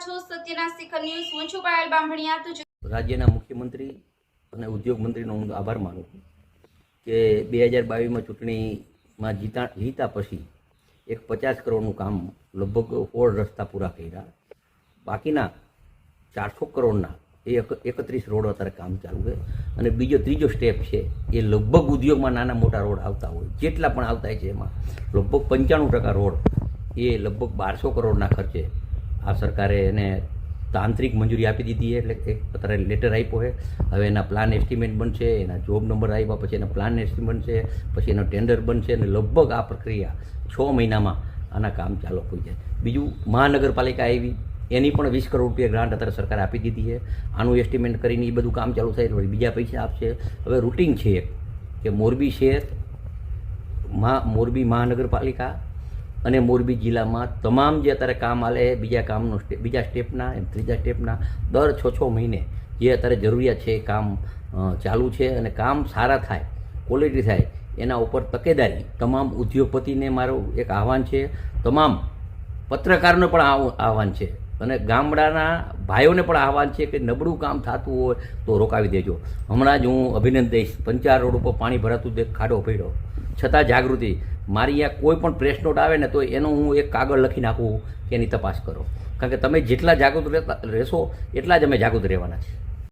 છો સત્યના શિખર ન્યૂઝ. હું છું પાયલ બામણિયા. તો રાજ્યના મુખ્યમંત્રી અને ઉદ્યોગ મંત્રીનો હું આભાર માનું છું કે 2022માં ચૂંટણીમાં જીતા પછી એક 50 કરોડનું કામ લગભગ 16 રસ્તા પૂરા કર્યા. બાકીના 400 કરોડના એ 31 રોડ અત્યારે કામ ચાલુ છે. અને ત્રીજો સ્ટેપ છે એ લગભગ ઉદ્યોગમાં નાના મોટા રોડ આવતા હોય જેટલા પણ આવતા હોય છે એમાં લગભગ 95% રોડ એ લગભગ 1200 કરોડના ખર્ચે આ સરકારે એને તાંત્રિક મંજૂરી આપી દીધી છે. એટલે અત્યારે લેટર આપ્યો છે. હવે એના પ્લાન એસ્ટિમેટ બનશે, એના જોબ નંબર આવ્યા પછી એના પ્લાન એસ્ટિમેટ બનશે, પછી એનો ટેન્ડર બનશે અને લગભગ આ પ્રક્રિયા 6 મહિનામાં આના કામ ચાલુ થઈ જાય. બીજું મહાનગરપાલિકા આવી એની પણ 20 કરોડ રૂપિયા ગ્રાન્ટ અત્યારે સરકારે આપી દીધી છે. આનું એસ્ટિમેટ કરીને એ બધું કામ ચાલુ થાય તો બીજા પૈસા આપશે. હવે રૂટિન છે કે મોરબી શહેર, મોરબી મહાનગરપાલિકા અને મોરબી જિલ્લામાં તમામ જે અત્યારે કામ આલે બીજા સ્ટેપના ત્રીજા સ્ટેપના દર 6 મહિને જે અત્યારે જરૂરિયાત છે એ કામ ચાલુ છે. અને કામ સારા થાય, ક્વોલિટી થાય એના ઉપર તકેદારી તમામ ઉદ્યોગપતિને મારું એક આહવાન છે, તમામ પત્રકારોને પણ આહવાન છે અને ગામડાના ભાઈઓને પણ આહવાન છે કે નબળું કામ થતું હોય તો રોકાવી દેજો. હમણાં જ હું અભિનંદન દઈશ, 5 રોડ ઉપર પાણી ભરાતું ખાડો પડ્યો છતાં જાગૃતિ. મારી અહીંયા કોઈ પણ પ્રેસ નોટ આવે ને તો એનો હું એક કાગળ લખી નાખું કે એની તપાસ કરો. કારણ કે તમે જેટલા જાગૃત રહેશો એટલા જ અમે જાગૃત રહેવાના છે.